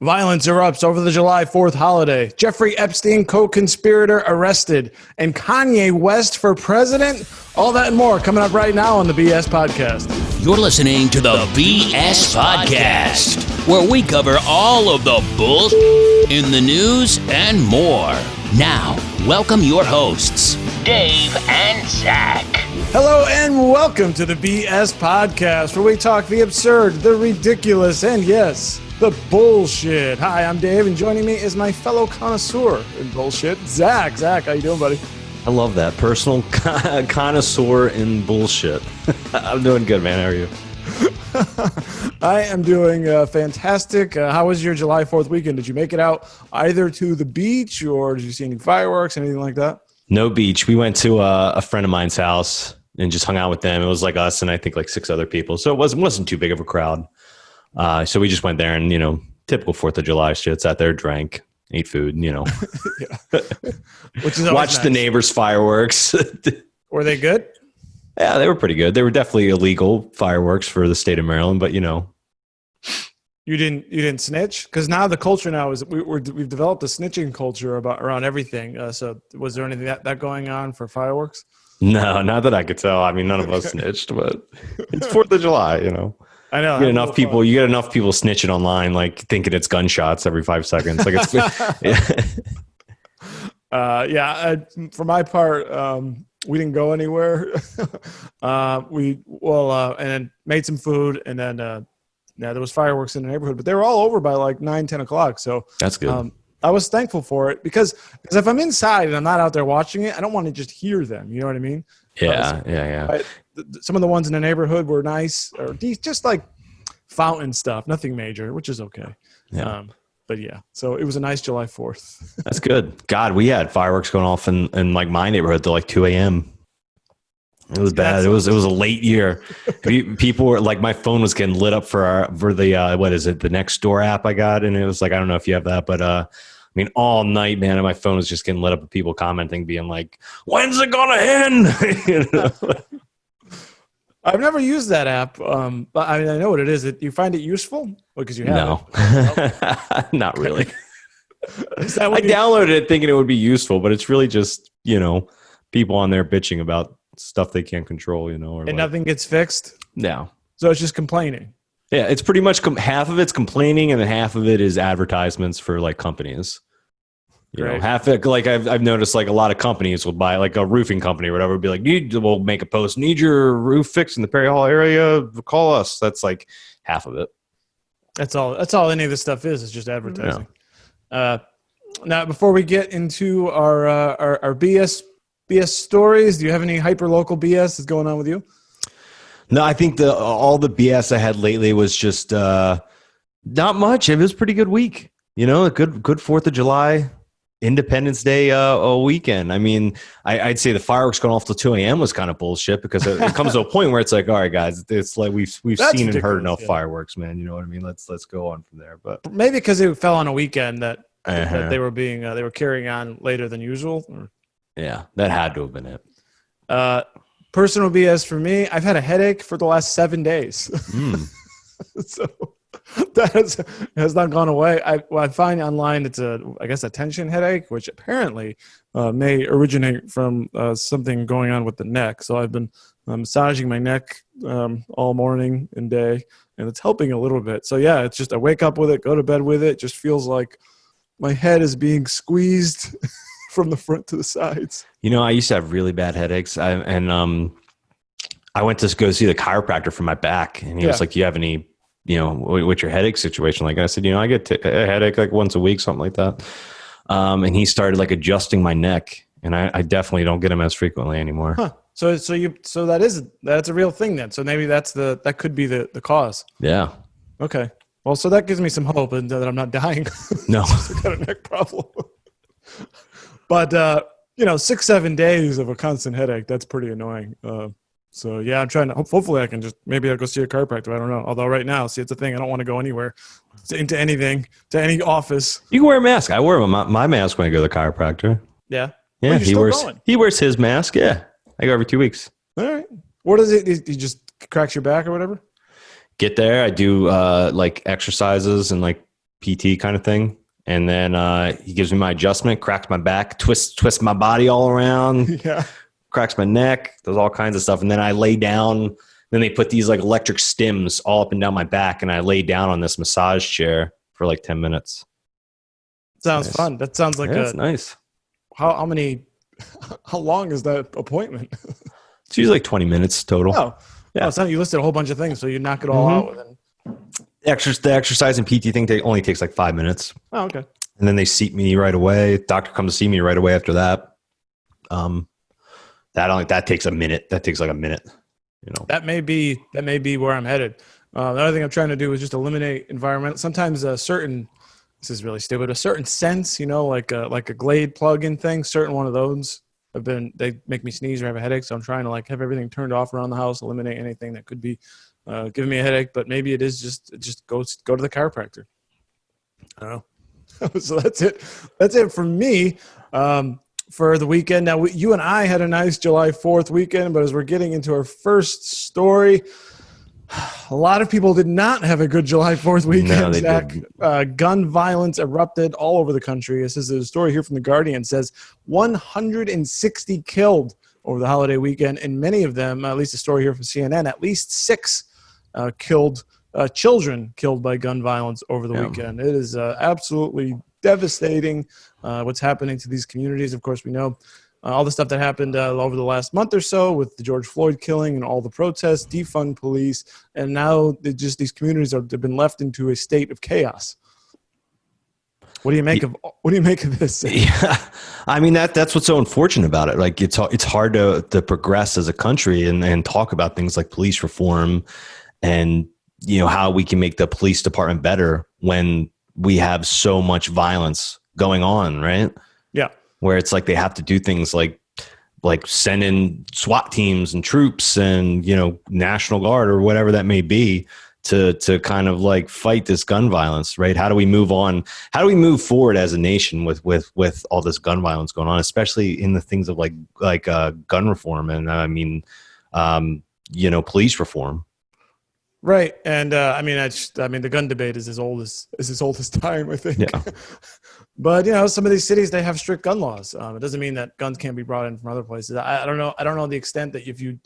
Violence erupts over the July 4th holiday. Jeffrey Epstein, co-conspirator, arrested. And Kanye West for president? All that and more coming up right now on the BS Podcast. You're listening to the BS Podcast, where we cover all of the bull in the news and more. Now, welcome your hosts, Dave and Zach. Hello and welcome to the BS Podcast, where we talk the absurd, the ridiculous, and yes, the bullshit. Hi, I'm Dave, and joining me is my fellow connoisseur in bullshit, Zach. Zach, how you doing, buddy? I love that. Personal connoisseur in bullshit. I'm doing good, man. How are you? I am doing fantastic. How was your July 4th weekend? Did you make it out either to the beach or did you see any fireworks, anything like that? No beach. We went to a friend of mine's house and just hung out with them. It was like us and I think like 6 other people. So it wasn't too big of a crowd. So we just went there and, typical 4th of July shit, sat there, drank, ate food, Which is watched the neighbors' fireworks. Were they good? Yeah, they were pretty good. They were definitely illegal fireworks for the state of Maryland, but You didn't snitch? Because now the culture now is we've developed a snitching culture around everything. So was there anything that going on for fireworks? No, not that I could tell. I mean, none of us snitched, but it's 4th of July, I know. You get enough people snitching online, like thinking it's gunshots every 5 seconds. Like it's for my part, we didn't go anywhere. And then made some food, and then there was fireworks in the neighborhood, but they were all over by like 9-10 o'clock. So that's good. I was thankful for it because if I'm inside and I'm not out there watching it, I don't want to just hear them. You know what I mean? Yeah. Some of the ones in the neighborhood were nice, or just like fountain stuff, nothing major, which is okay. Yeah. But yeah, so it was a nice July 4th. That's good. God, we had fireworks going off in like my neighborhood till like 2 a.m. It was bad. It was a late year. People were like, my phone was getting lit up for the the next door app I got, and it was like, I don't know if you have that, but all night, man, and my phone was just getting lit up with people commenting, being like, "When's it gonna end?" I've never used that app, but I know what it is. You find it useful because you have it? Not really. I downloaded it thinking it would be useful, but it's really just people on there bitching about stuff they can't control, and nothing gets fixed. No, so it's just complaining. Yeah, it's pretty much half of it's complaining, and then half of it is advertisements for like companies. Half it, like I've noticed, like a lot of companies will buy, like a roofing company or whatever, would be like, we'll make a post, need your roof fixed in the Perry Hall area, call us. That's like half of it. That's all any of this stuff is just advertising. Yeah. Now, before we get into our BS stories, do you have any hyper local BS that's going on with you? No, I think all the BS I had lately was just not much. It was a pretty good week. A good 4th of July. Independence Day a weekend. I mean, I'd say the fireworks going off till 2 a.m. was kind of bullshit because it comes to a point where it's like, all right, guys, it's like we've seen and heard enough fireworks, man. You know what I mean? Let's go on from there. But maybe because it fell on a weekend that they were they were carrying on later than usual. Yeah, that had to have been it. Personal BS for me, I've had a headache for the last 7 days. So that has not gone away. I find online it's a tension headache, which apparently may originate from something going on with the neck. So I've been massaging my neck all morning and day, and it's helping a little bit. So yeah, it's just I wake up with it, go to bed with it. It just feels like my head is being squeezed from the front to the sides. I used to have really bad headaches, I went to go see the chiropractor for my back, and he was like, "Do you have any?" what's your headache situation like? And I said, I get a headache like once a week, something like that. And he started like adjusting my neck, and I definitely don't get them as frequently anymore. Huh. So that's a real thing then. So maybe that could be the cause. Yeah. Okay. Well, so that gives me some hope and that I'm not dying. No. I got a neck problem. But 6-7 days of a constant headache, that's pretty annoying. So yeah, I'm trying to. Hopefully, I can maybe I'll go see a chiropractor. I don't know. Although right now, see, it's a thing. I don't want to go anywhere, into anything, to any office. You can wear a mask. I wear my mask when I go to the chiropractor. Yeah. Yeah. He wears his mask. Yeah. I go every 2 weeks. All right. What is it? He just cracks your back or whatever? Get there. I do like exercises and like PT kind of thing. And then he gives me my adjustment, cracks my back, twists my body all around, cracks my neck, does all kinds of stuff. And then I lay down. Then they put these like electric stims all up and down my back, and I lay down on this massage chair for like 10 minutes. Sounds fun. That sounds like it's nice. How long is that appointment? It's usually like 20 minutes total. Oh, yeah. It's not, you listed a whole bunch of things, so you knock it all out within. The exercise and PT thing only takes like 5 minutes. Oh, okay. And then they seat me right away. Doctor comes to see me right away after that. That takes a minute. That takes like a minute. You know, that may be where I'm headed. The other thing I'm trying to do is just eliminate environmental. Sometimes this is really stupid, a certain sense, you know, like a Glade plug-in thing. Certain one of those they make me sneeze or have a headache. So I'm trying to like have everything turned off around the house, eliminate anything that could be giving me a headache. But maybe it is just go to the chiropractor. I don't know. So that's it. That's it for me. For the weekend. Now, you and I had a nice July 4th weekend, but as we're getting into our first story, a lot of people did not have a good July 4th weekend. No, Zach. Gun violence erupted all over the country. This is a story here from The Guardian. It says 160 killed over the holiday weekend, and many of them, at least a story here from CNN, at least 6 children killed by gun violence over the weekend. It is absolutely devastating what's happening to these communities. Of course, we know all the stuff that happened over the last month or so with the George Floyd killing and all the protests, defund police, and now these communities have been left into a state of chaos. What do you make of this? Yeah, I mean that's what's so unfortunate about it. Like it's hard to progress as a country and talk about things like police reform and how we can make the police department better when we have so much violence going on, right? Yeah. Where it's like they have to do things like send in SWAT teams and troops and, National Guard or whatever that may be to kind of like fight this gun violence, right? How do we move on? How do we move forward as a nation with all this gun violence going on, especially in the things of like gun reform and police reform? Right. And the gun debate is as old as time, I think. Yeah. But some of these cities, they have strict gun laws. It doesn't mean that guns can't be brought in from other places. I don't know the extent that if you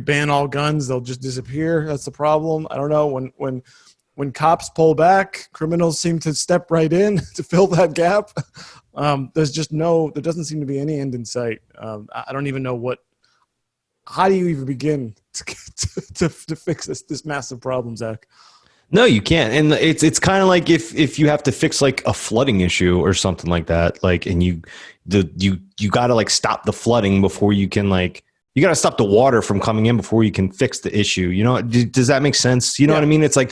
ban all guns, they'll just disappear. That's the problem. I don't know when cops pull back, criminals seem to step right in to fill that gap. There doesn't seem to be any end in sight. I don't even know how do you even begin to fix this massive problem, Zach? No, you can't. And it's kind of like if you have to fix like a flooding issue or something like that, like, and you got to like stop the flooding before you can you got to stop the water from coming in before you can fix the issue. Does that make sense? You know what I mean? It's like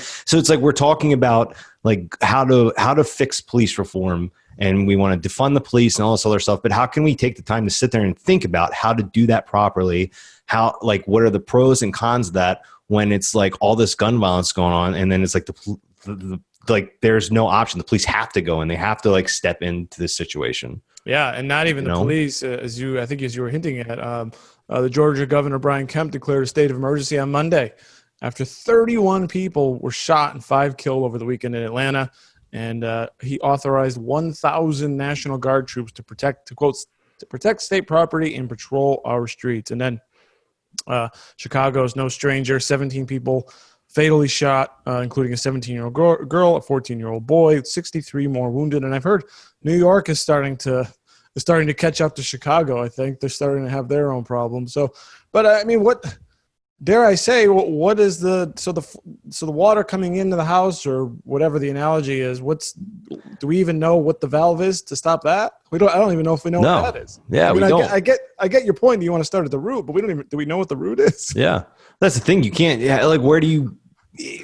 we're talking about like how to fix police reform, and we want to defund the police and all this other stuff. But how can we take the time to sit there and think about how to do that properly? How, like, what are the pros and cons of that when it's like all this gun violence going on, and then it's like like there's no option. The police have to go and they have to like step into this situation. Yeah, and not even the police, as you were hinting at. The Georgia Governor Brian Kemp declared a state of emergency on Monday after 31 people were shot and 5 killed over the weekend in Atlanta, and he authorized 1,000 National Guard troops to protect state property and patrol our streets. And then Chicago is no stranger. 17 people fatally shot, including a 17-year-old girl, a 14-year-old boy, 63 more wounded. And I've heard New York is starting to catch up to Chicago. I think they're starting to have their own problems. So, but I mean, what dare I say? What is the water coming into the house, or whatever the analogy is? Do we even know what the valve is to stop that? I don't even know if we know what that is. Yeah, we don't. I get your point. You want to start at the root, but do we know what the root is? Yeah, that's the thing. You can't. Yeah, like where do you?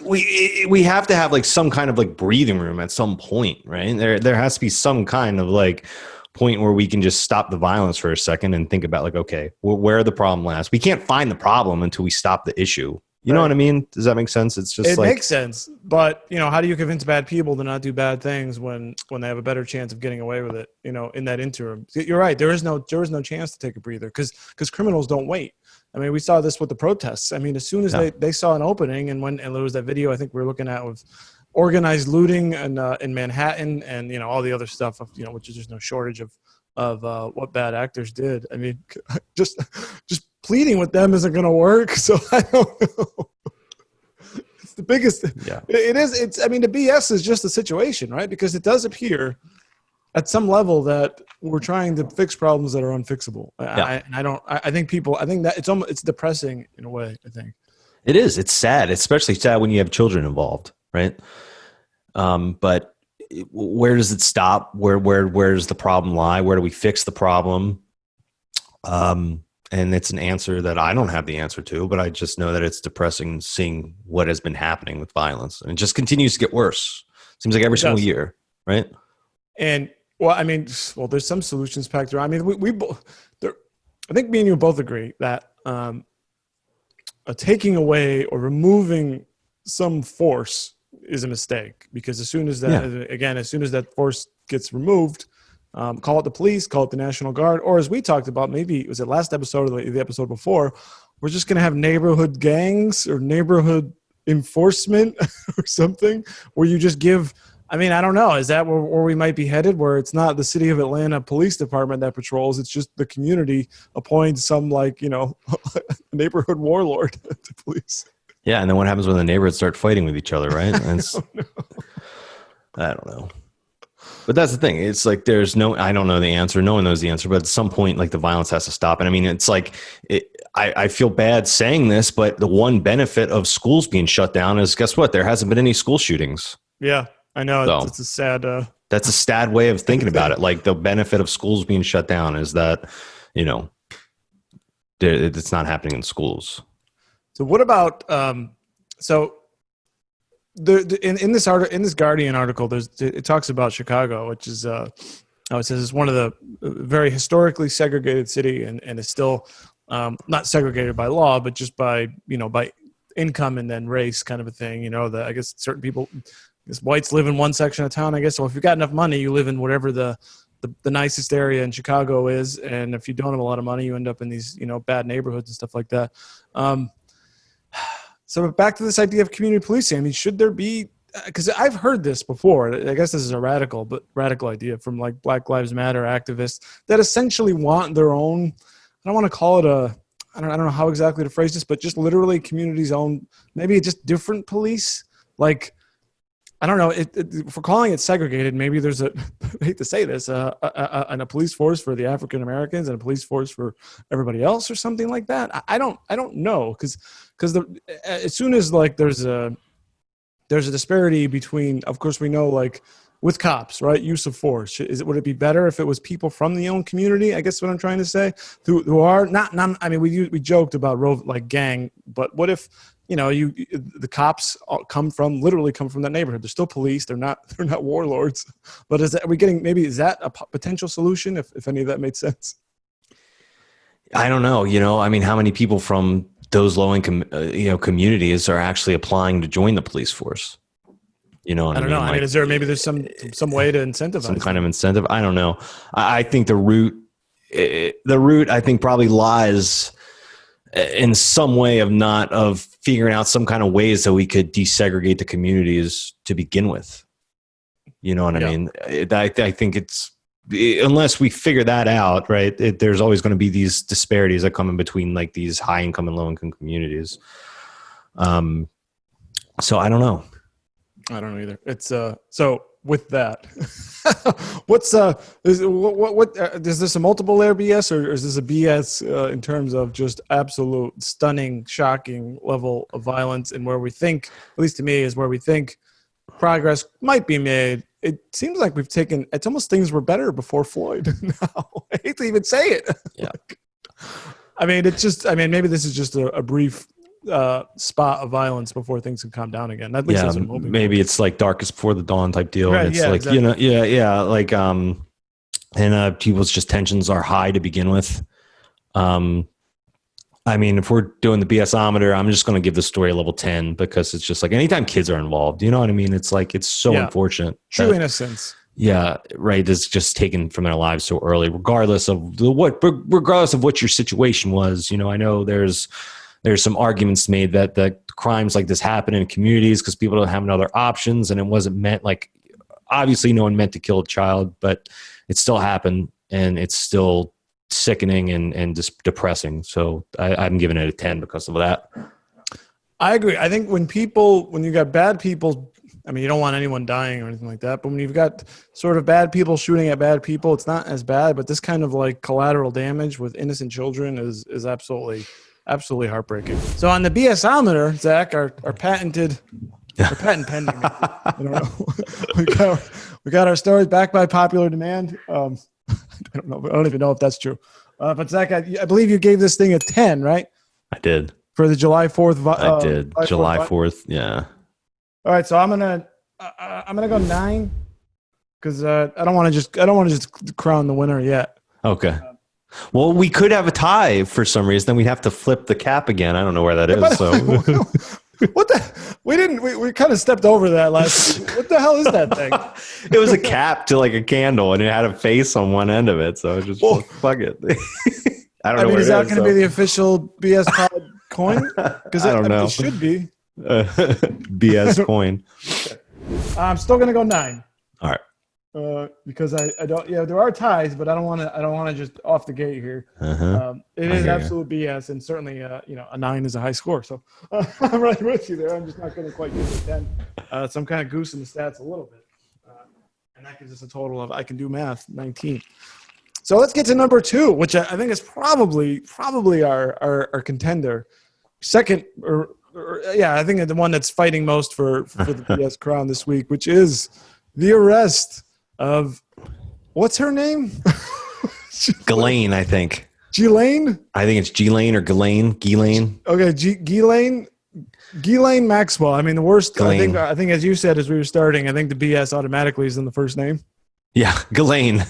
We have to have like some kind of like breathing room at some point, right? There has to be some kind of like point where we can just stop the violence for a second and think about like, okay, where the problem lies. We can't find the problem until we stop the issue. You know what I mean? Does that make sense? It's just it makes sense, but how do you convince bad people to not do bad things when they have a better chance of getting away with it? In that interim, you're right. There is no chance to take a breather because criminals don't wait. I mean, we saw this with the protests. I mean, as soon as they saw an opening, and there was that video I think we were looking at with organized looting in Manhattan, and all the other stuff of which is just no shortage of what bad actors did. I mean, just pleading with them isn't going to work. So I don't know. It's the biggest. Yeah, it is. I mean, the BS is just the situation, right? Because it does appear at some level that we're trying to fix problems that are unfixable. Yeah. I think that it's depressing in a way. I think it is. It's sad. It's especially sad when you have children involved, right? But where does it stop? Where does the problem lie? Where do we fix the problem? And it's an answer that I don't have the answer to, but I just know that it's depressing seeing what has been happening with violence, and it just continues to get worse. Seems like every single year, right? And there's some solutions packed around. I mean, I think me and you both agree that taking away or removing some force is a mistake, because as soon as that force gets removed, call it the police, call it the National Guard, or as we talked about, maybe it was the last episode or the episode before, we're just going to have neighborhood gangs or neighborhood enforcement or something where you just give. I mean, I don't know. Is that where we might be headed, where it's not the city of Atlanta police department that patrols? It's just the community appoints some neighborhood warlord to police. Yeah, and then what happens when the neighborhoods start fighting with each other, right? I don't know. But that's the thing. It's like I don't know the answer. No one knows the answer. But at some point, the violence has to stop. And I mean, it's like I feel bad saying this, but the one benefit of schools being shut down is, guess what? There hasn't been any school shootings. Yeah. I know. So, it's a sad. That's a sad way of thinking about it. Like, the benefit of schools being shut down is that, it's not happening in schools. So what about in this Guardian article, it talks about Chicago, which is it says it's one of the very historically segregated city, and is still not segregated by law, but just by by income and then race kind of a thing. That I guess certain people. Whites live in one section of town, I guess. So if you've got enough money, you live in whatever the nicest area in Chicago is. And if you don't have a lot of money, you end up in these, bad neighborhoods and stuff like that. So back to this idea of community policing. I mean, should there be, because I've heard this before. I guess this is a radical idea from Black Lives Matter activists that essentially want their own, I don't want to call it I don't know how exactly to phrase this, but just literally community's own, maybe just different police. I don't know. If we're calling it segregated, maybe there's I hate to say this, a police force for the African Americans and a police force for everybody else, or something like that. I don't know, because as soon as there's a disparity between, of course we know with cops, right? Use of force. Would it be better if it was people from the own community? I guess what I'm trying to say, who are not. I mean, we joked about gang, but what if? The cops literally come from that neighborhood. They're still police. They're not warlords. But is that a potential solution? If any of that made sense? I don't know. I mean, how many people from those low income, communities are actually applying to join the police force? I don't know. I mean, is there there's some way to incentivize some kind of incentive? I don't know. I think the root I think probably lies in some way of figuring out some kind of ways that we could desegregate the communities to begin with. You know what I mean? I think it's, unless we figure that out, right, there's always going to be these disparities that come in between these high income and low income communities. So I don't know. I don't know either. It's so with that, is this a multiple layer BS, or is this a BS in terms of just absolute stunning, shocking level of violence, and where we think, at least to me, is where we think progress might be made? It seems like it's almost things were better before Floyd. Now, I hate to even say it. Yeah. maybe this is just a brief spot of violence before things can calm down again. At least that's what I'm hoping. Maybe it's darkest before the dawn type deal. Right, and it's exactly. And people's just tensions are high to begin with. I mean, if we're doing the BSometer, I'm just going to give the story a level 10, because it's just anytime kids are involved, you know what I mean? It's it's so unfortunate. True innocence. Yeah, right. It's just taken from their lives so early, regardless of what your situation was. I know there's there's some arguments made that crimes like this happen in communities because people don't have other options, and it wasn't meant like, obviously no one meant to kill a child, but it still happened, and it's still sickening and just depressing. So I'm giving it a 10 because of that. I agree. I think when you got bad people, I mean, you don't want anyone dying or anything like that, but when you've got sort of bad people shooting at bad people, it's not as bad, but this kind of like collateral damage with innocent children is absolutely heartbreaking. So on the BSometer, Zach, our patented, or patent pending, I don't know. we got our stories back by popular demand. I don't know. I don't even know if that's true. But Zach, I believe you gave this thing a 10, right? I did. For the July 4th. I did. July 4th. Yeah. All right, so I'm gonna go 9 because I don't want to just crown the winner yet. Okay. Well, we could have a tie for some reason. Then we'd have to flip the cap again. I don't know where that is. So what the? We kind of stepped over that last week. What the hell is that thing? It was a cap to like a candle, and it had a face on one end of it. So I was just fuck it. I don't know. Is that going to be the official BS Pod coin? Because I don't know. It should be. BS coin. I'm still gonna go 9. All right. Because I don't. Yeah, there are ties, but I don't want to just off the gate here. It is absolute BS, and certainly a 9 is a high score. So I'm right with you there. I'm just not going to quite give it a 10. So I'm kind of goosing the stats a little bit, and that gives us a total of, I can do math, 19. So let's get to number 2, which I think is probably our contender. Second, I think the one that's fighting most for the BS crown this week, which is the arrest of, what's her name? Ghislaine, I think. Ghislaine? I think it's Ghislaine or Ghislaine. Okay, Ghislaine Maxwell. I mean, the worst. Ghislaine. I think as you said as we were starting, I think the BS automatically is in the first name. Yeah, Ghislaine.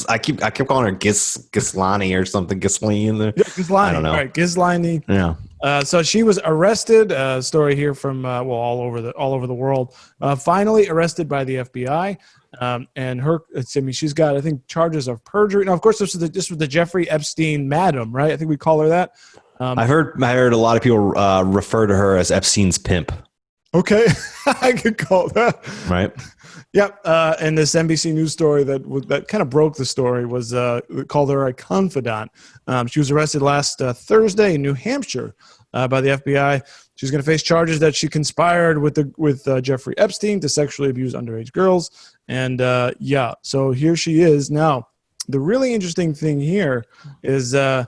I keep calling her Ghislaine or something. Ghislaine. Yeah, Ghislaine. I don't know. All right, Ghislaine. Yeah. So she was arrested. Story here from all over the world. Finally arrested by the FBI, and she's got, I think, charges of perjury. Now, of course, this was the Jeffrey Epstein madam, right? I think we call her that. I heard a lot of people refer to her as Epstein's pimp. Okay, I could call that right. Yep, and this NBC News story that kind of broke the story was called her a confidant. She was arrested last Thursday in New Hampshire by the FBI. She's going to face charges that she conspired with Jeffrey Epstein to sexually abuse underage girls. And so here she is. Now, the really interesting thing here is a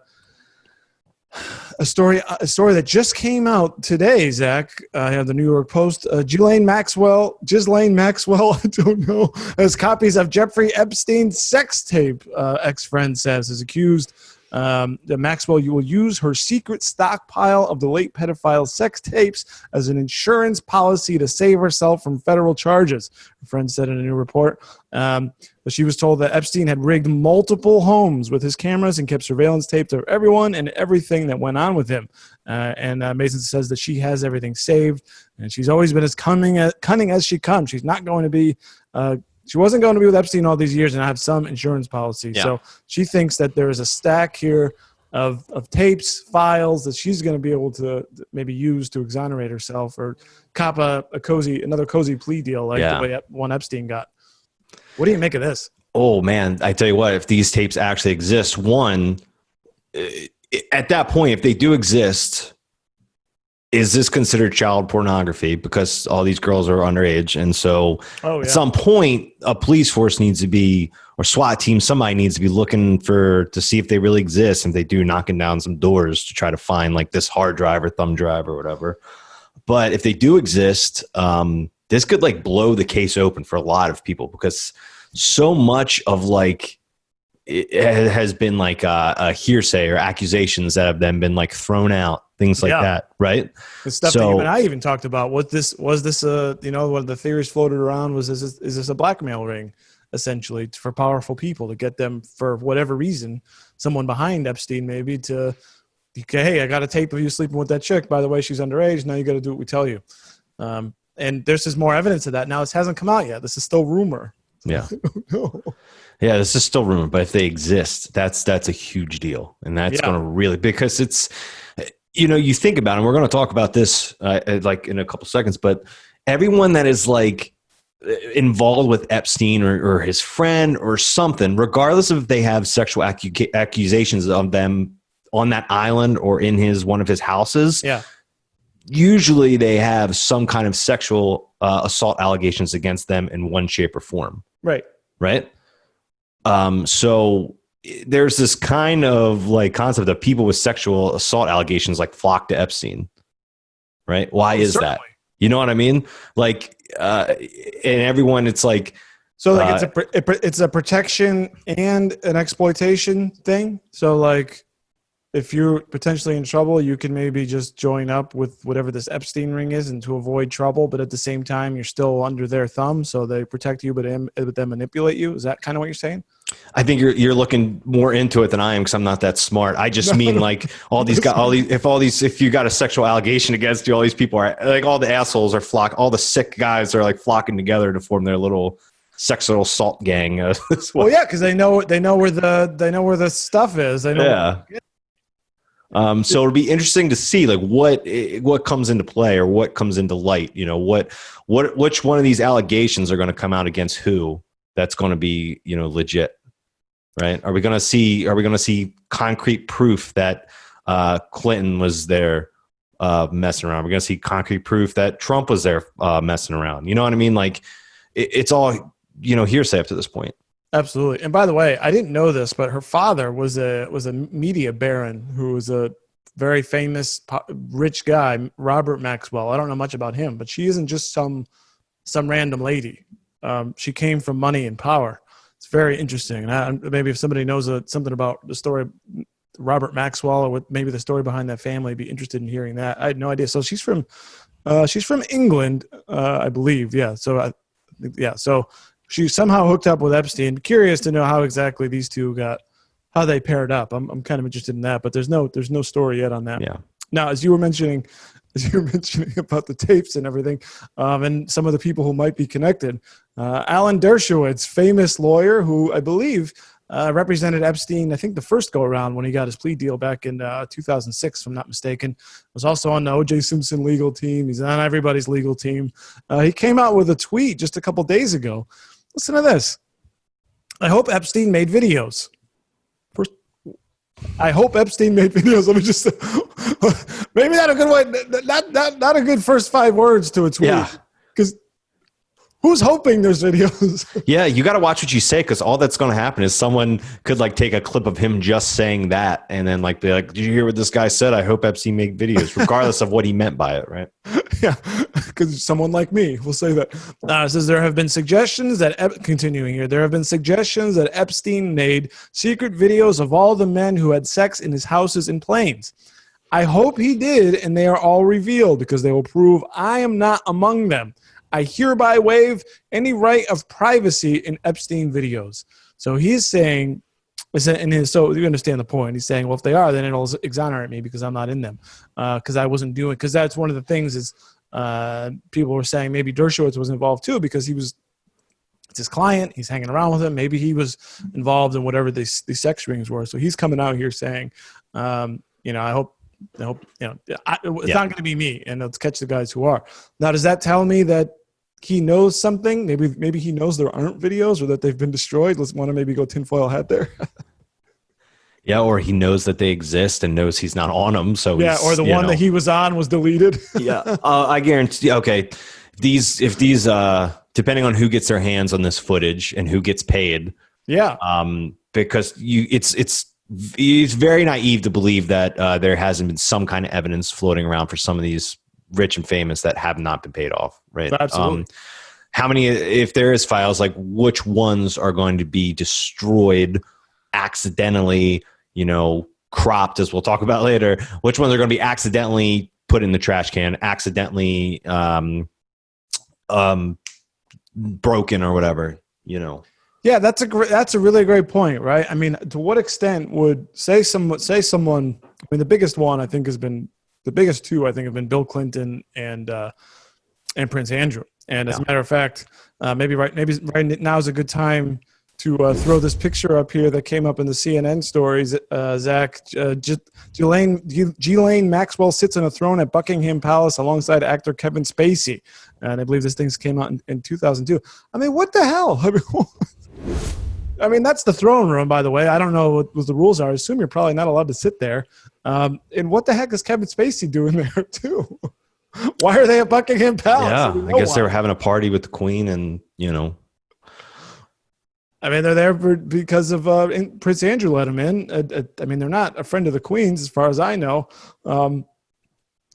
story that just came out today, Zach. I have the New York Post. Ghislaine Maxwell, I don't know, has copies of Jeffrey Epstein's sex tape, ex-friend says, is accused that Maxwell will use her secret stockpile of the late pedophile's sex tapes as an insurance policy to save herself from federal charges, her friend said in a new report. But she was told that Epstein had rigged multiple homes with his cameras and kept surveillance tapes of everyone and everything that went on with him. And Mason says that she has everything saved, and she's always been as cunning as she comes. She's not going to be she wasn't going to be with Epstein all these years and have some insurance policy. Yeah. So she thinks that there is a stack here of tapes, files that she's going to be able to maybe use to exonerate herself or cop another cozy plea deal like the way one Epstein got. What do you make of this? Oh, man, I tell you what, if these tapes actually exist, one, at that point, if they do exist, is this considered child pornography? Because all these girls are underage. And so at some point, a police force needs to be, or SWAT team, somebody needs to be looking to see if they really exist. And if they do, knocking down some doors to try to find like this hard drive or thumb drive or whatever. But if they do exist, this could like blow the case open for a lot of people, because so much of like it has been like a hearsay or accusations that have then been like thrown out, things like that, right? The stuff that you and I even talked about. Was this one of the theories floated around was, is this a blackmail ring, essentially, for powerful people to get them, for whatever reason, someone behind Epstein maybe, to, hey, I got a tape of you sleeping with that chick. By the way, she's underage. Now you got to do what we tell you. And there's just more evidence of that. Now, this hasn't come out yet. This is still rumor. Yeah. No. Yeah, this is still rumor, but if they exist, that's a huge deal. And that's going to really, because you think about it, and we're going to talk about this like in a couple seconds, but everyone that is like involved with Epstein or his friend or something, regardless of if they have sexual accusations of them on that island or in one of his houses, usually they have some kind of sexual assault allegations against them in one shape or form. Right. So there's this kind of like concept of people with sexual assault allegations like flock to Epstein, right? Why is certainly that? You know what I mean? Like, and everyone, it's like, so like it's a protection and an exploitation thing. So like, if you're potentially in trouble, you can maybe just join up with whatever this Epstein ring is and to avoid trouble. But at the same time, you're still under their thumb. So they protect you, but then manipulate you. Is that kind of what you're saying? I think you're looking more into it than I am because I'm not that smart. I just mean like if you got a sexual allegation against you, all these people are like, all the assholes are all the sick guys are like flocking together to form their little sexual assault gang. Well, yeah, because they know where the stuff is. They know. Yeah. So it'll be interesting to see like what comes into play or what comes into light. Which one of these allegations are going to come out against who? That's going to be legit, right? Are we going to see concrete proof that Clinton was there messing around? We're going to see concrete proof that Trump was there messing around. You know what I mean? Like it's all hearsay up to this point. Absolutely. And by the way, I didn't know this, but her father was a media baron who was a very famous, rich guy, Robert Maxwell. I don't know much about him, but she isn't just some random lady. She came from money and power. It's very interesting. And maybe if somebody knows something about the story of Robert Maxwell or what maybe the story behind that family, I'd be interested in hearing that. I had no idea. So she's from England, I believe. Yeah. So So she somehow hooked up with Epstein. Curious to know how exactly these two how they paired up. I'm kind of interested in that, but there's no story yet on that. Yeah. Now, as you were mentioning about the tapes and everything, and some of the people who might be connected, Alan Dershowitz, famous lawyer who I believe represented Epstein, I think the first go around when he got his plea deal back in 2006, if I'm not mistaken, was also on the O.J. Simpson legal team. He's on everybody's legal team. He came out with a tweet just a couple days ago. Listen to this. I hope Epstein made videos. First, I hope Epstein made videos. Let me just maybe not a good way. Not a good first 5 words to a tweet. Yeah. Because who's hoping there's videos? Yeah, you got to watch what you say because all that's going to happen is someone could like take a clip of him just saying that and then like be like, "Did you hear what this guy said? I hope Epstein made videos," regardless of what he meant by it, right? Yeah, because someone like me will say that. It says there have been suggestions that continuing here. There have been suggestions that Epstein made secret videos of all the men who had sex in his houses and planes. I hope he did, and they are all revealed because they will prove I am not among them. I hereby waive any right of privacy in Epstein videos. So he's saying, so you understand the point. He's saying, well, if they are, then it'll exonerate me because I'm not in them. Because I wasn't doing, because that's one of the things is people were saying maybe Dershowitz was involved too because it's his client. He's hanging around with him. Maybe he was involved in whatever these sex rings were. So he's coming out here saying, I hope it's not going to be me, and let's catch the guys who are. Now, does that tell me that he knows something? Maybe he knows there aren't videos or that they've been destroyed. Let's want to maybe go tinfoil hat there. Yeah, or he knows that they exist and knows he's not on them. So or the one that he was on was deleted. Yeah, I guarantee. Okay, if these depending on who gets their hands on this footage and who gets paid. Yeah. Because it's very naive to believe that there hasn't been some kind of evidence floating around for some of these rich and famous that have not been paid off, right? Absolutely. How many, if there is files, like which ones are going to be destroyed accidentally, cropped, as we'll talk about later, which ones are going to be accidentally put in the trash can, accidentally broken or whatever, Yeah, that's a really great point, right? I mean, to what extent would someone? I mean, the biggest one I think has been the biggest two. I think have been Bill Clinton and Prince Andrew. And as a matter of fact, maybe right now is a good time to throw this picture up here that came up in the CNN stories. Zach, Ghislaine Maxwell sits on a throne at Buckingham Palace alongside actor Kevin Spacey. And I believe this thing came out in 2002. I mean, what the hell? I mean, that's the throne room, by the way. I don't know what the rules are. I assume you're probably not allowed to sit there. And what the heck is Kevin Spacey doing there, too? Why are they at Buckingham Palace? Yeah, I guess they were having a party with the Queen and, I mean, they're there because of Prince Andrew let them in. I mean, they're not a friend of the Queen's as far as I know.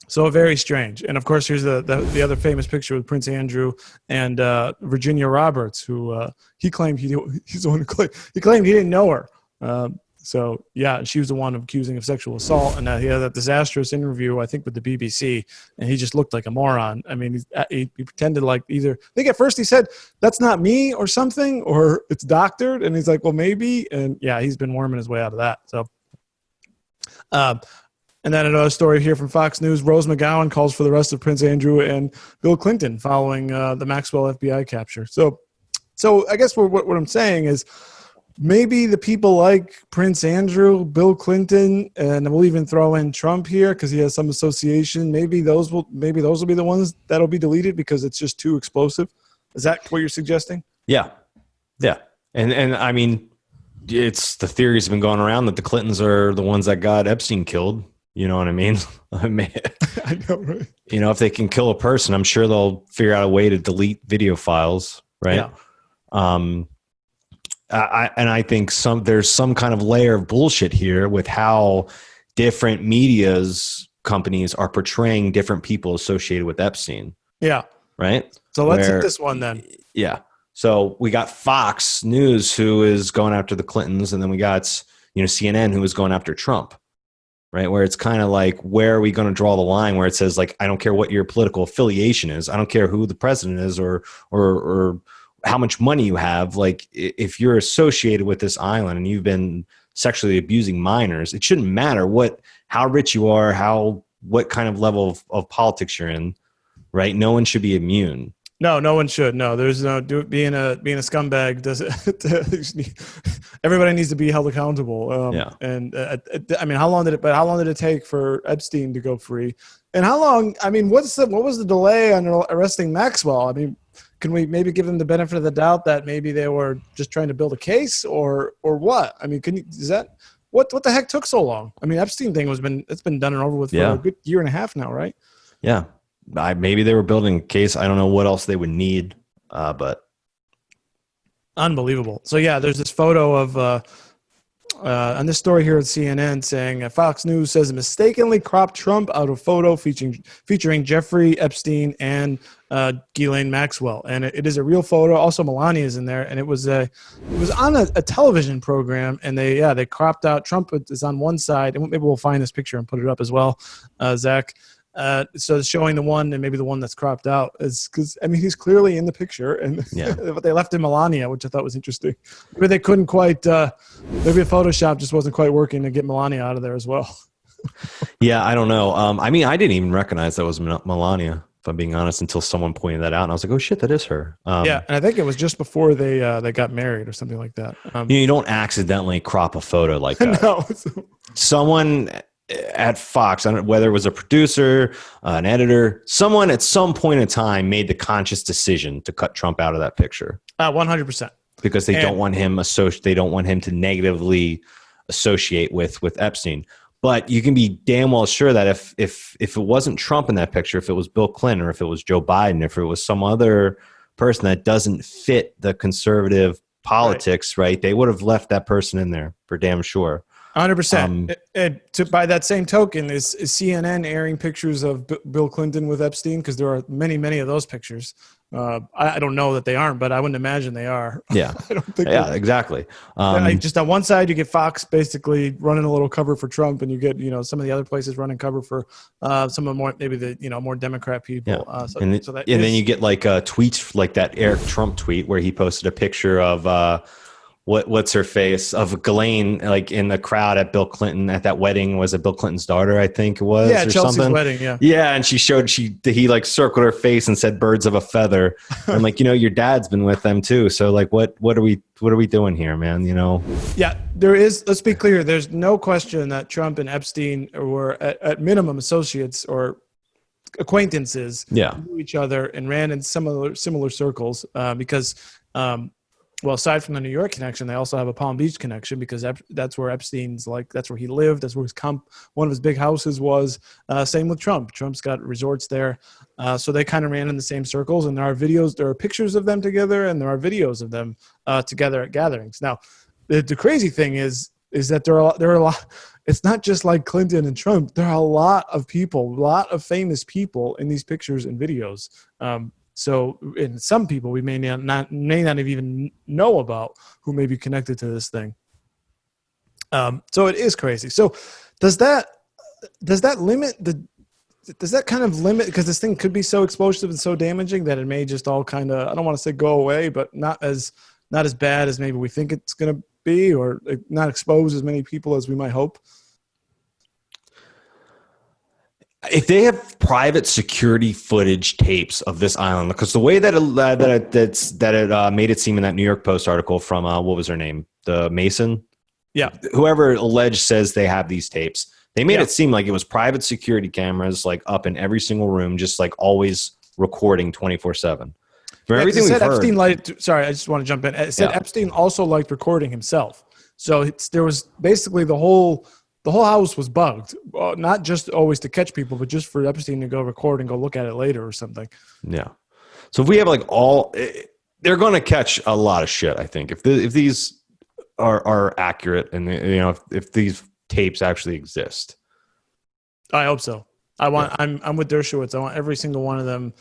So very strange. And, of course, here's the other famous picture with Prince Andrew and Virginia Roberts, who he claimed he's the one he claimed he didn't know her. So, yeah, she was the one accusing of sexual assault. And he had that disastrous interview, I think, with the BBC. And he just looked like a moron. I mean, he pretended like I think at first he said, that's not me or something, or it's doctored. And he's like, well, maybe. And, yeah, he's been worming his way out of that. So, and then another story here from Fox News. Rose McGowan calls for the arrest of Prince Andrew and Bill Clinton following the Maxwell FBI capture. So I guess what I'm saying is, maybe the people like Prince Andrew, Bill Clinton, and we'll even throw in Trump here because he has some association. Maybe those will be the ones that'll be deleted because it's just too explosive. Is that what you're suggesting? Yeah. And I mean, it's the theory's been going around that the Clintons are the ones that got Epstein killed. You know what I mean? I know, right? If they can kill a person, I'm sure they'll figure out a way to delete video files, right? Yeah. I think there's some kind of layer of bullshit here with how different companies are portraying different people associated with Epstein. Yeah. Right. So let's hit this one then. Yeah. So we got Fox News, who is going after the Clintons, and then we got CNN, who is going after Trump. Right. Where it's kind of like, where are we going to draw the line where it says, like, I don't care what your political affiliation is. I don't care who the president is or how much money you have. Like, if you're associated with this island and you've been sexually abusing minors, it shouldn't matter how rich you are, what kind of level of politics you're in, right? No one should be immune. No one should. No, there's no being a scumbag. Everybody needs to be held accountable. Yeah. And I mean, how long did it take for Epstein to go free? And how long? I mean, what was the delay on arresting Maxwell? I mean, can we maybe give them the benefit of the doubt that maybe they were just trying to build a case, or what? I mean, what the heck took so long? I mean, Epstein thing it's been done and over with for a good year and a half now, right? Yeah. Maybe they were building a case. I don't know what else they would need, but unbelievable. So yeah, there's this photo of on this story here at CNN saying Fox News says mistakenly cropped Trump out of photo featuring Jeffrey Epstein and Ghislaine Maxwell, and it is a real photo. Also, Melania is in there, and it was on a television program, and they cropped out Trump is on one side, and maybe we'll find this picture and put it up as well, Zach. So showing the one and maybe the one that's cropped out is because, I mean, he's clearly in the picture, and but they left in Melania, which I thought was interesting. Maybe they couldn't quite, maybe Photoshop just wasn't quite working to get Melania out of there as well. Yeah, I don't know. I mean, I didn't even recognize that was Melania, if I'm being honest, until someone pointed that out, and I was like, oh shit, that is her. Yeah, and I think it was just before they got married or something like that. You don't accidentally crop a photo like that. No. Someone at Fox, whether it was a producer, an editor, someone at some point in time made the conscious decision to cut Trump out of that picture. 100%. Because they don't want him to negatively associate with Epstein. But you can be damn well sure that if it wasn't Trump in that picture, if it was Bill Clinton, or if it was Joe Biden, if it was some other person that doesn't fit the conservative politics, right, they would have left that person in there for damn sure. 100%. By that same token, is CNN airing pictures of Bill Clinton with Epstein? Because there are many, many of those pictures. I don't know that they aren't, but I wouldn't imagine they are. Yeah, I don't think. Yeah, exactly. Just on one side, you get Fox basically running a little cover for Trump, and you get some of the other places running cover for some of the more Democrat people. Yeah. Then you get like tweets like that Eric Trump tweet where he posted a picture of what's her face of Ghislaine, like in the crowd at Bill Clinton at that wedding. Was it Bill Clinton's daughter? I think it was. Yeah, or Chelsea's something. wedding. Yeah. Yeah, and he like circled her face and said "birds of a feather." I'm like, your dad's been with them too. So like, what are we doing here, man? Yeah, there is. Let's be clear. There's no question that Trump and Epstein were at minimum associates or acquaintances. Yeah, Knew each other and ran in similar circles because. Well, aside from the New York connection, they also have a Palm Beach connection because that's where Epstein's that's where he lived. That's where one of his big houses was. Same with Trump. Trump's got resorts there. So they kind of ran in the same circles. And there are pictures of them together and there are videos of them together at gatherings. Now, the crazy thing is that there are a lot. It's not just like Clinton and Trump. There are a lot of people, a lot of famous people in these pictures and videos. So, in some people we may not even know about who may be connected to this thing. So it is crazy. So, does that limit does that kind of limit, because this thing could be so explosive and so damaging that it may just all kind of, I don't want to say go away, but not as bad as maybe we think it's going to be, or not expose as many people as we might hope? If they have private security footage tapes of this island, because the way that it made it seem in that New York Post article from what was her name, the Mason, whoever alleged says they have these tapes, they made it seem like it was private security cameras like up in every single room, just like always recording 24/7. For everything we've heard. Sorry, I just want to jump in. It said Epstein also liked recording himself, so there was basically the whole house was bugged, not just always to catch people, but just for Epstein to go record and go look at it later or something. Yeah. So if we have they're going to catch a lot of shit, I think, if these are accurate and if these tapes actually exist. I hope so. I'm with Dershowitz. I want every single one of them.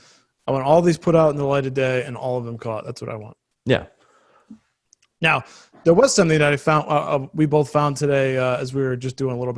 I want all these put out in the light of day and all of them caught. That's what I want. Yeah. Now, there was something that I found. We both found today as we were just doing a little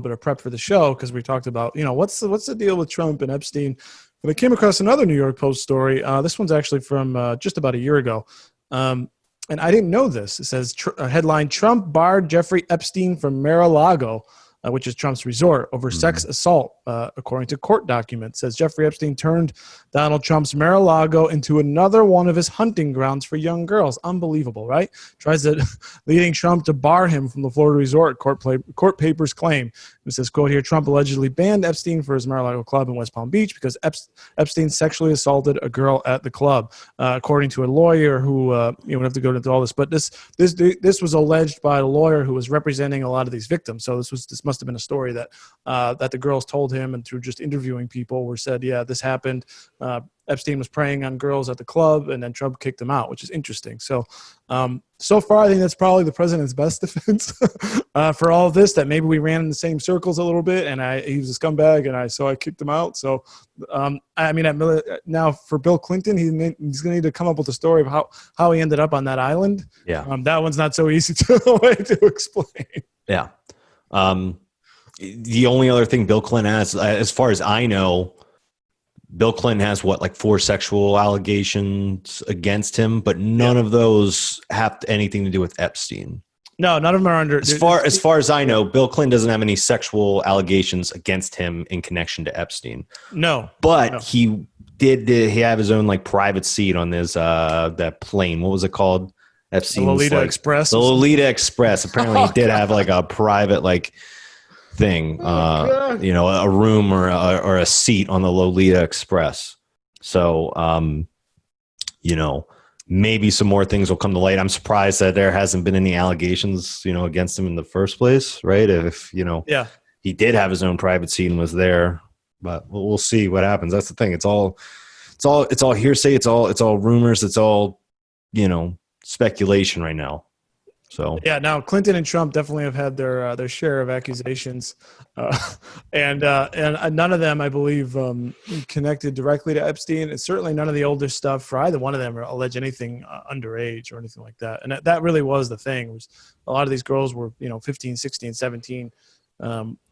bit of prep for the show, because we talked about what's the deal with Trump and Epstein. But I came across another New York Post story. This one's actually from just about a year ago, and I didn't know this. It says headline: Trump barred Jeffrey Epstein from Mar-a-Lago, which is Trump's resort, over sex assault, according to court documents. It says Jeffrey Epstein turned Donald Trump's Mar-a-Lago into another one of his hunting grounds for young girls. Unbelievable, right? Leading Trump to bar him from the Florida resort, court papers claim. It says, quote here, Trump allegedly banned Epstein for his Mar-a-Lago club in West Palm Beach because Epstein sexually assaulted a girl at the club, according to a lawyer who, we don't have to go into all this, but this was alleged by a lawyer who was representing a lot of these victims. So this must have been a story that the girls told him, and through just interviewing people were said, yeah, this happened. Epstein was preying on girls at the club, and then Trump kicked him out, which is interesting. So, so far, I think that's probably the president's best defense for all of this, that maybe we ran in the same circles a little bit, and he was a scumbag, and I kicked him out. So, now for Bill Clinton, he's going to need to come up with a story of how he ended up on that island. Yeah. That one's not so easy to explain. Yeah. The only other thing Bill Clinton has, as far as I know, Bill Clinton has 4 sexual allegations against him, but none of those have anything to do with Epstein. No, none of them are under. As far as I know, Bill Clinton doesn't have any sexual allegations against him in connection to Epstein. No, but he did. He have his own private seat on his that plane. What was it called? Epstein's the Lolita Express. The Lolita Express. Apparently, he did have a private thing, a room or a seat on the Lolita Express. So, maybe some more things will come to light. I'm surprised that there hasn't been any allegations, against him in the first place, right? If he did have his own private seat and was there, but we'll see what happens. That's the thing. It's all hearsay. It's all rumors. It's all, speculation right now. So now Clinton and Trump definitely have had their share of accusations, and none of them, I believe, connected directly to Epstein. And certainly none of the older stuff for either one of them allege anything underage or anything like that. And that really was the thing. Was a lot of these girls were 15, 16, 17,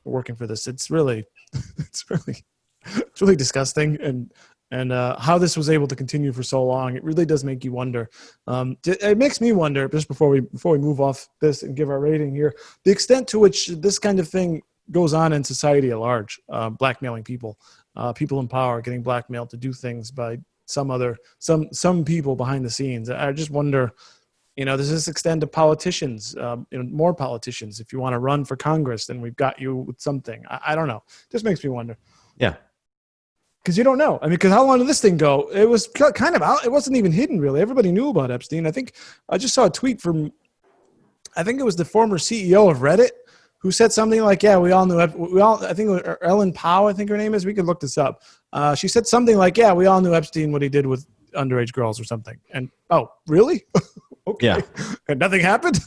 working for this. It's really disgusting, and and how this was able to continue for so long. It really does make you wonder. It makes me wonder, just before we move off this and give our rating here, the extent to which this kind of thing goes on in society at large, blackmailing people in power, getting blackmailed to do things by some people behind the scenes. I just wonder, does this extend to politicians, more politicians? If you want to run for Congress, then we've got you with something. I don't know. Just makes me wonder. Yeah. Because you don't know. I mean, because how long did this thing go? It was kind of out. It wasn't even hidden, really. Everybody knew about Epstein. I think I just saw a tweet from, I think it was the former CEO of Reddit, who said something like, yeah, we all knew. I think it was Ellen Powell, I think her name is. We could look this up. She said something like, yeah, we all knew Epstein, what he did with underage girls or something. And, oh, really? Okay. Yeah. And nothing happened?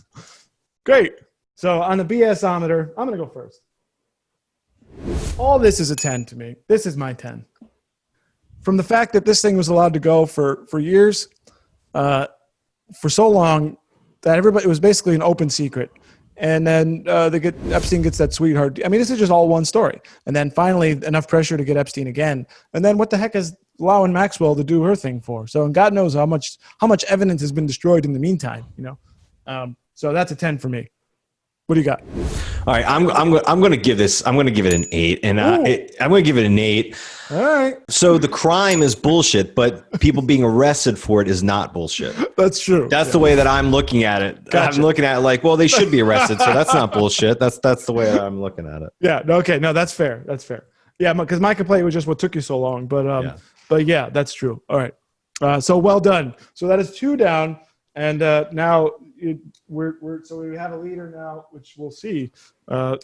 Great. So on the BS-ometer, I'm going to go first. All this is a 10 to me. This is my 10. From the fact that this thing was allowed to go for years, for so long, that it was basically an open secret. And then Epstein gets that sweetheart. I mean, this is just all one story. And then finally, enough pressure to get Epstein again. And then what the heck is allowing Maxwell to do her thing for? So, and God knows how much evidence has been destroyed in the meantime. So that's a 10 for me. What do you got? All right, I'm going to give this. I'm going to give it an 8, and I'm going to give it an 8. All right. So the crime is bullshit, but people being arrested for it is not bullshit. That's true. That's the way that I'm looking at it. Gotcha. I'm looking at it like, well, they should be arrested, so that's not bullshit. That's the way that I'm looking at it. Yeah. Okay. No, that's fair. That's fair. Yeah, because my complaint was just what took you so long. But yeah, that's true. All right. So well done. So that is 2 down, and now so we have a leader now, which we'll see how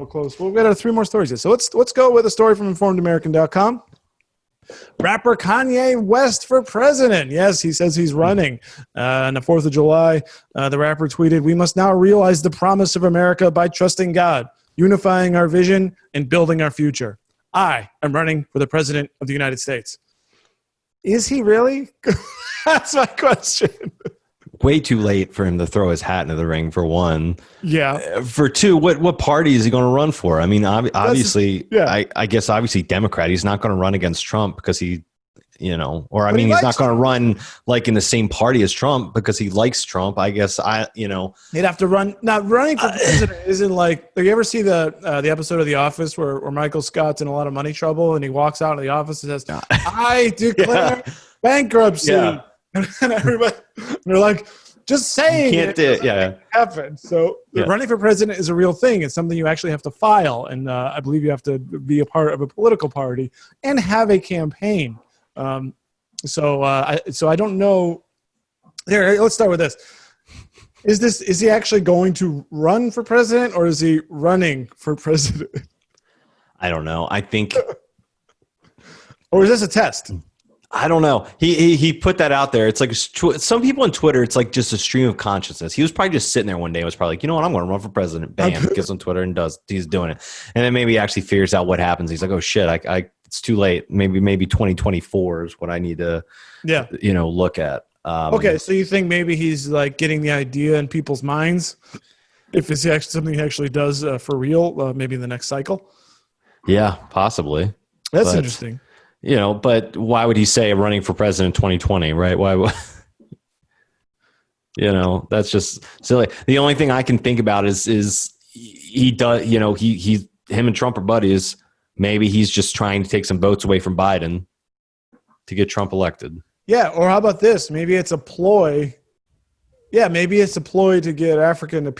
close. Well, we've got 3 more stories here. So let's go with a story from InformedAmerican.com. Rapper Kanye West for president. Yes, he says he's running. On the 4th of July, the rapper tweeted, "We must now realize the promise of America by trusting God, unifying our vision, and building our future. I am running for the president of the United States." Is he really? That's my question. Way too late for him to throw his hat into the ring, for one. Yeah. For two, what party is he going to run for? I mean, obviously, I guess obviously Democrat. He's not going to run against Trump because he's not going to run like in the same party as Trump because he likes Trump. I guess he'd have to run. Not running for president isn't like. Do you ever see the episode of The Office where Michael Scott's in a lot of money trouble and he walks out of the office and says, "I declare bankruptcy." Yeah. And everybody, they're like, just saying you can't it do it. happen. So running for president is a real thing. It's something you actually have to file, and I believe you have to be a part of a political party and have a campaign. So I don't know. Here, let's start with this. Is he actually going to run for president, or is he running for president? I don't know. I think, or is this a test? I don't know. He put that out there. It's like some people on Twitter, it's like just a stream of consciousness. He was probably just sitting there one day and was probably like, you know what, I'm going to run for president. Bam, gets on Twitter and he's doing it. And then maybe he actually figures out what happens. He's like, oh shit, it's too late. Maybe 2024 is what I need to look at. Okay, so you think maybe he's like getting the idea in people's minds if it's actually something he actually does for real, maybe in the next cycle? Yeah, possibly. That's interesting. But why would he say running for president in 2020, right? Why? That's just silly. The only thing I can think about is he does, him and Trump are buddies. Maybe he's just trying to take some votes away from Biden to get Trump elected. Yeah. Or how about this? Maybe it's a ploy. Yeah. Maybe it's a ploy to get to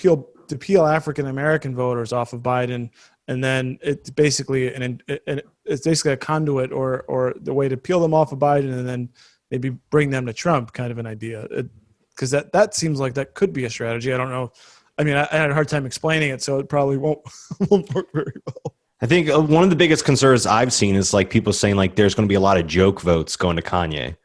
peel African American voters off of Biden. And then it's basically a conduit or the way to peel them off of Biden and then maybe bring them to Trump, kind of an idea. Because that seems like that could be a strategy. I don't know. I mean, I had a hard time explaining it, so it probably won't work very well. I think one of the biggest concerns I've seen is like people saying like there's going to be a lot of joke votes going to Kanye.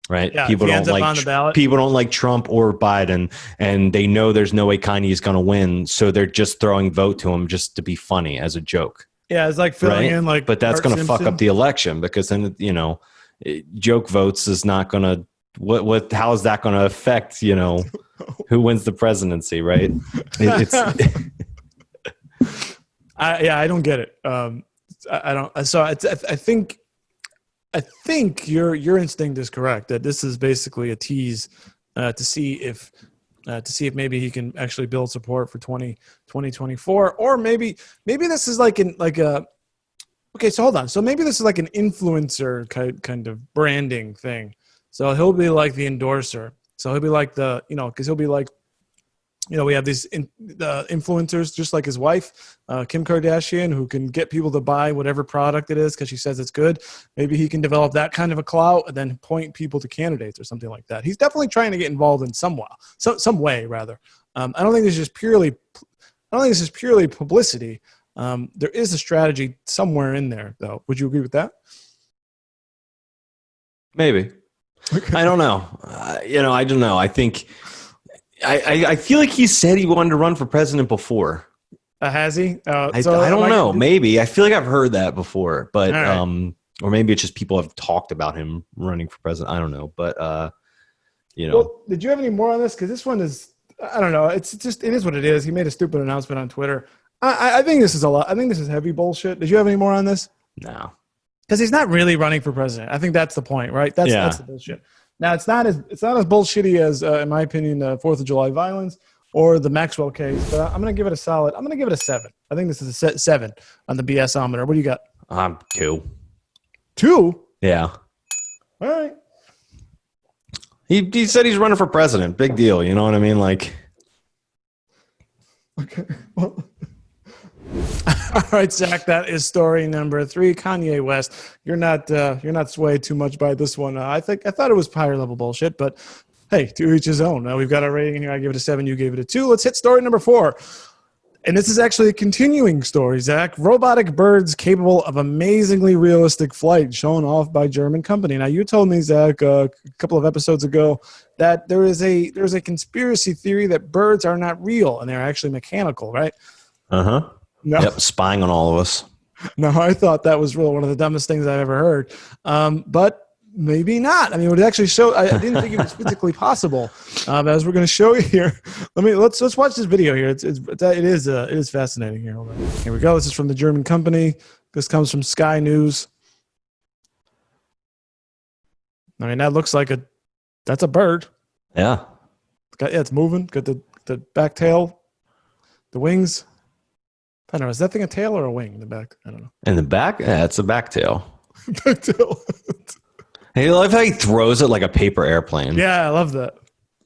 Right. Yeah, people don't like Trump or Biden, and they know there's no way Kanye is going to win. So they're just throwing vote to him just to be funny as a joke. Yeah. It's like filling in like, but that's going to fuck up the election because then, joke votes is not going to, how is that going to affect, who wins the presidency? Right. I don't get it. I don't. So I think I think your instinct is correct that this is basically a tease to see if maybe he can actually build support for 2024, or maybe this is like a. Okay, so hold on. So maybe this is like an influencer kind of branding thing. So he'll be like the endorser. So he'll be like because he'll be like, we have these influencers just like his wife, Kim Kardashian, who can get people to buy whatever product it is because she says it's good. Maybe he can develop that kind of a clout and then point people to candidates or something like that. He's definitely trying to get involved in some way rather. I don't think this is purely publicity. There is a strategy somewhere in there, though. Would you agree with that? Maybe. Okay. I don't know. I don't know. I think I feel like he said he wanted to run for president before. Has he? I don't know. Maybe. I feel like I've heard that before, but right. Or maybe it's just people have talked about him running for president. I don't know, but Well, did you have any more on this? Because this one is, I don't know. It is what it is. He made a stupid announcement on Twitter. I think this is a lot. I think this is heavy bullshit. Did you have any more on this? No. Because he's not really running for president. I think that's the point, right? That's the bullshit. Now, it's not as bullshitty as, in my opinion, 4th of July violence or the Maxwell case. But I'm going to give it a 7. I think this is a 7 on the BS-ometer. What do you got? 2. 2? Yeah. All right. He said he's running for president. Big deal. You know what I mean? Like. Okay. Well. All right, Zach. That is story number 3. Kanye West. You're not swayed too much by this one. I thought it was higher level bullshit, but hey, to each his own. Now we've got our rating here. I give it a 7. You gave it a 2. Let's hit story number 4. And this is actually a continuing story, Zach. Robotic birds capable of amazingly realistic flight shown off by German company. Now, you told me, Zach, a couple of episodes ago that there's a conspiracy theory that birds are not real and they're actually mechanical, right? Uh-huh. No. Yep, spying on all of us. No, I thought that was really one of the dumbest things I've ever heard. But maybe not. I mean, it would actually show. I didn't think it was physically possible. As we're going to show you here, let's watch this video here. It is fascinating here. Hold on. Here we go. This is from the German company. This comes from Sky News. I mean, that looks like that's a bird. Yeah. It's moving. Got the back tail, the wings. I don't know. Is that thing a tail or a wing in the back? I don't know. In the back? Yeah, it's a back tail. Back tail. Hey, I love how he throws it like a paper airplane. Yeah, I love that.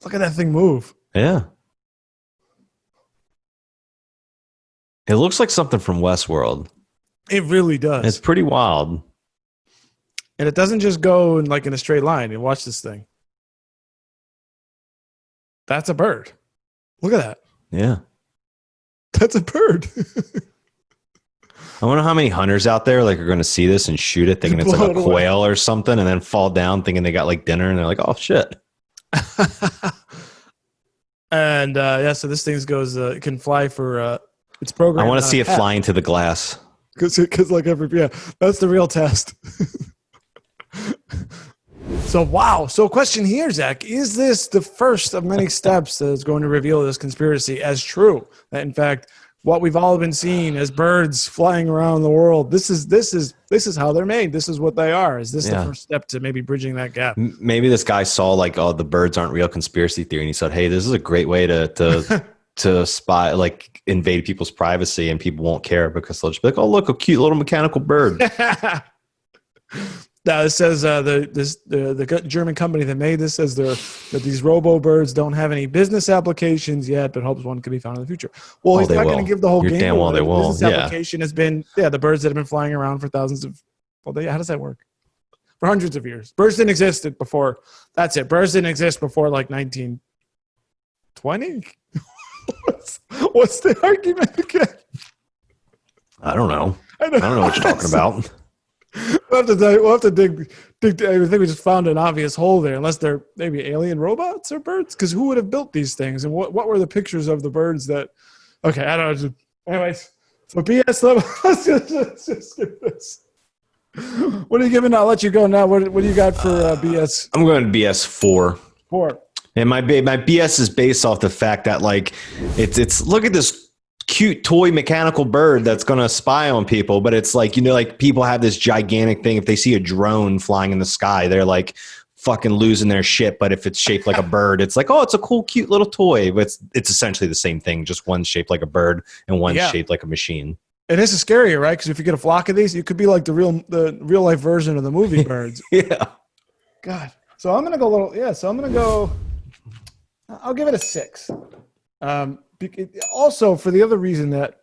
Look at that thing move. Yeah. It looks like something from Westworld. It really does. It's pretty wild. And it doesn't just go in a straight line. You watch this thing. That's a bird. Look at that. Yeah. That's a bird. I wonder how many hunters out there are going to see this and shoot it thinking it's like a quail or something and then fall down thinking they got dinner and they're like, oh, shit. And so this thing goes, it can fly for its program. I want to see it fly into the glass. Because that's the real test. So, wow. So question here, Zach, is this the first of many steps that is going to reveal this conspiracy as true? That in fact, what we've all been seeing as birds flying around the world, this is how they're made. This is what they are. Is this the first step to maybe bridging that gap? Maybe this guy saw the birds aren't real conspiracy theory. And he said, hey, this is a great way to spy, invade people's privacy and people won't care because they'll just be like, oh, look, a cute little mechanical bird. Now, it says the German company that made this says that these robo birds don't have any business applications yet, but hopes one could be found in the future. Well, he's not going to give the whole game. Damn well they will. Business application has been the birds that have been flying around for thousands of. Well, how does that work? For hundreds of years. Birds didn't exist before. That's it. Birds didn't exist before 1920. What's the argument again? I don't know. I don't know what you're talking about. We'll have to dig. I think we just found an obvious hole there, unless they're maybe alien robots or birds. Because who would have built these things, and what were the pictures of the birds that? Okay, I don't know. Anyways, so BS level. Let's just skip this. What are you giving? I'll let you go now. What do you got for BS? I'm going to BS 4. 4. And my BS is based off the fact that it's look at this cute toy mechanical bird that's going to spy on people, but it's like, like people have this gigantic thing. If they see a drone flying in the sky, they're like fucking losing their shit. But if it's shaped like a bird, it's like, oh, it's a cool, cute little toy. But it's essentially the same thing. Just one's shaped like a bird and one's shaped like a machine. And this is scarier, right? Because if you get a flock of these, you could be like the real life version of the movie birds. Yeah. God. So I'm gonna go I'll give it a 6. Also, for the other reason that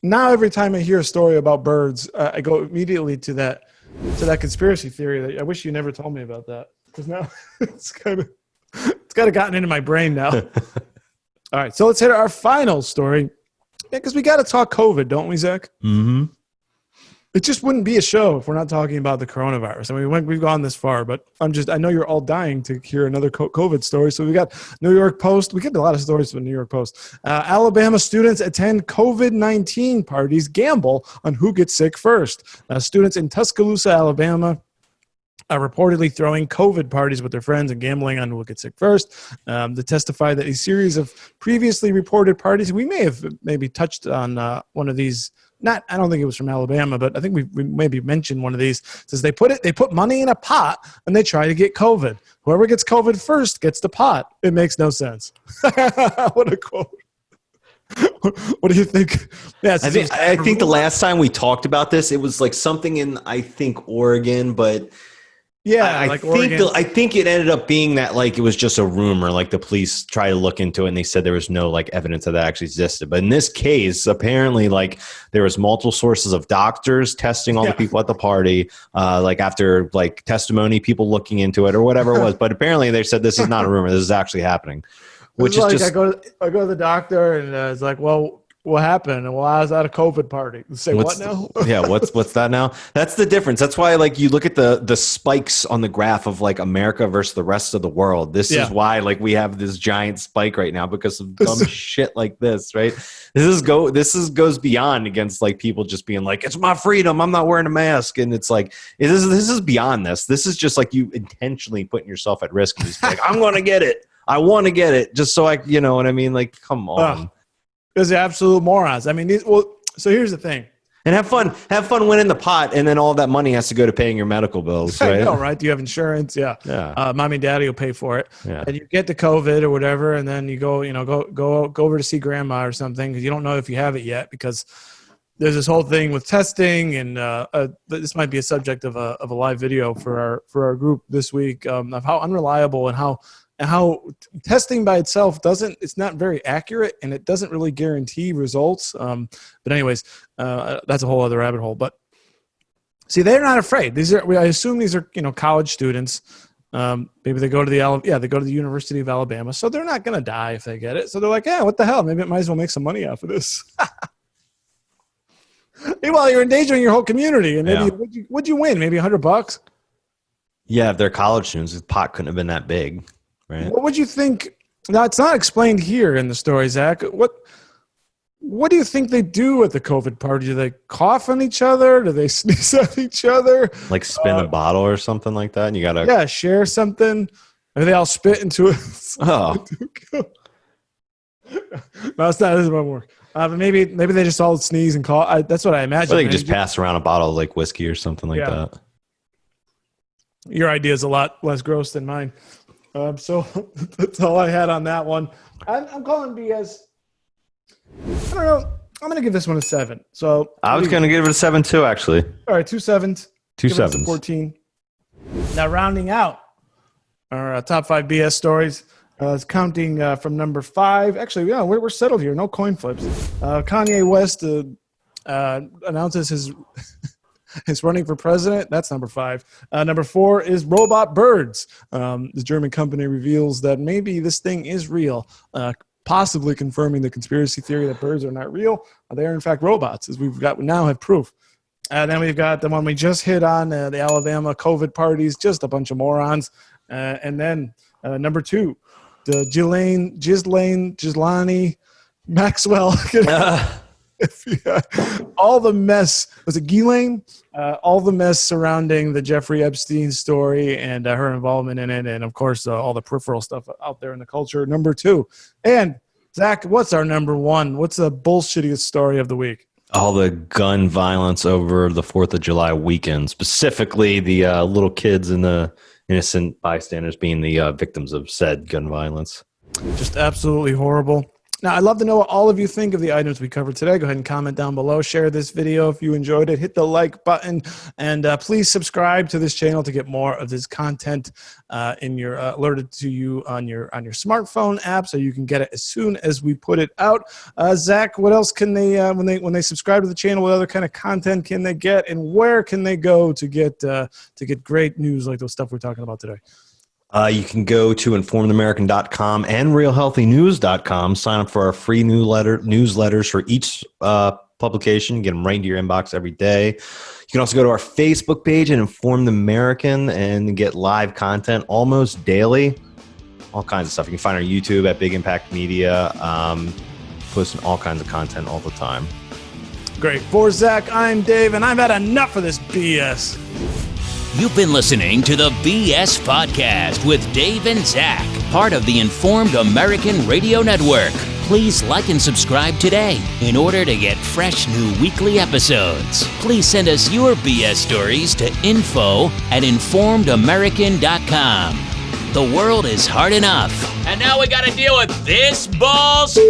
now every time I hear a story about birds, I go immediately to that conspiracy theory that I wish you never told me about that, because now it's kind of gotten into my brain now. All right, so let's hit our final story, because we got to talk COVID, don't we, Zach? Mm-hmm. It just wouldn't be a show if we're not talking about the coronavirus. I mean, we've gone this far, but I know you're all dying to hear another COVID story. So we got New York Post. We get a lot of stories from the New York Post. Alabama students attend COVID-19 parties, gamble on who gets sick first. Students in Tuscaloosa, Alabama, are reportedly throwing COVID parties with their friends and gambling on who will get sick first. They testified that a series of previously reported parties, we may have maybe touched on one of these. I don't think it was from Alabama, but I think we maybe mentioned one of these. It says they put money in a pot and they try to get COVID. Whoever gets COVID first gets the pot. It makes no sense. What a quote. What do you think? Yeah, I think the last time we talked about this, it was like something in, I think, Oregon, but yeah, I think it ended up being that like it was just a rumor. Like the police tried to look into it and they said there was no like evidence that actually existed. But in this case, apparently like there was multiple sources of doctors testing all the people at the party, like after like testimony, people looking into it or whatever it was. But apparently they said this is not a rumor. This is actually happening. Which is like just, I go to the doctor and it's like, well, what happened? Well, I was at a COVID party. Say what now? Yeah, what's that now? That's the difference. That's why like you look at the spikes on the graph of like America versus the rest of the world. This is why like we have this giant spike right now because of dumb shit like this, right? This goes beyond against like people just being like, it's my freedom, I'm not wearing a mask, and it's like this is beyond this. This is just like you intentionally putting yourself at risk and just like, I'm gonna get it. I want to get it just so you know what I mean? Like, come on. Because they're absolute morons. I mean, so here's the thing. And have fun winning the pot, and then all that money has to go to paying your medical bills, right? I know, right? Do you have insurance? Yeah. Mommy and daddy will pay for it. Yeah. And you get the COVID or whatever, and then you go over to see grandma or something because you don't know if you have it yet because there's this whole thing with testing, and this might be a subject of a live video for our group this week of how unreliable and how testing by itself it's not very accurate and it doesn't really guarantee results. But anyways, that's a whole other rabbit hole. But see, they're not afraid. I assume these are, college students. Maybe they go to the University of Alabama. So they're not going to die if they get it. So they're like, yeah, what the hell? Maybe it might as well make some money off of this. Meanwhile, you're endangering your whole community. And maybe, what'd you win? Maybe $100? Yeah. If they're college students, the pot couldn't have been that big. Right. What would you think? Now, it's not explained here in the story, Zach. What do you think they do at the COVID party? Do they cough on each other? Do they sneeze at each other? Like spin a bottle or something like that? And you got to share something. Or they all spit into it. Oh. No, it's not. This is one more. But maybe they just all sneeze and cough. That's what I imagine. Or they just pass around a bottle of like whiskey or something like that. Your idea is a lot less gross than mine. So that's all I had on that one. I'm calling BS. I don't know. I'm going to give this one a 7. So I was going to give it a 7 too, actually. All right, 2 7s. 2 7s. 14. Now rounding out our top 5 BS stories. It's counting from number 5. Actually, yeah, we're settled here. No coin flips. Kanye West announces his running for president. That's number 5. Number 4 is robot birds. The German company reveals that maybe this thing is real, possibly confirming the conspiracy theory that birds are not real. They are in fact robots, as we now have proof. Then we've got the one we just hit on, the Alabama COVID parties, just a bunch of morons. And then number 2, the Ghislaine Maxwell. All the mess, was it Ghislaine? All the mess surrounding the Jeffrey Epstein story and her involvement in it, and of course all the peripheral stuff out there in the culture. Number 2, and Zach, what's our number one? What's the bullshittiest story of the week? All the gun violence over the 4th of July weekend, specifically the little kids and the innocent bystanders being the victims of said gun violence. Just absolutely horrible. Now, I'd love to know what all of you think of the items we covered today. Go ahead and comment down below. Share this video if you enjoyed it. Hit the like button. And please subscribe to this channel to get more of this content alerted to you on your smartphone app, so you can get it as soon as we put it out. Zach, what else can they when they subscribe to the channel? What other kind of content can they get, and where can they go to get great news like the stuff we're talking about today? You can go to informedamerican.com and realhealthynews.com. Sign up for our free newsletters for each publication. Get them right into your inbox every day. You can also go to our Facebook page and Informed American and get live content almost daily. All kinds of stuff. You can find our YouTube at Big Impact Media. Posting all kinds of content all the time. Great. For Zach, I'm Dave, and I've had enough of this BS. You've been listening to the BS Podcast with Dave and Zach, part of the Informed American Radio Network. Please like and subscribe today in order to get fresh new weekly episodes. Please send us your BS stories to info@informedamerican.com. The world is hard enough, and now we gotta deal with this bullshit.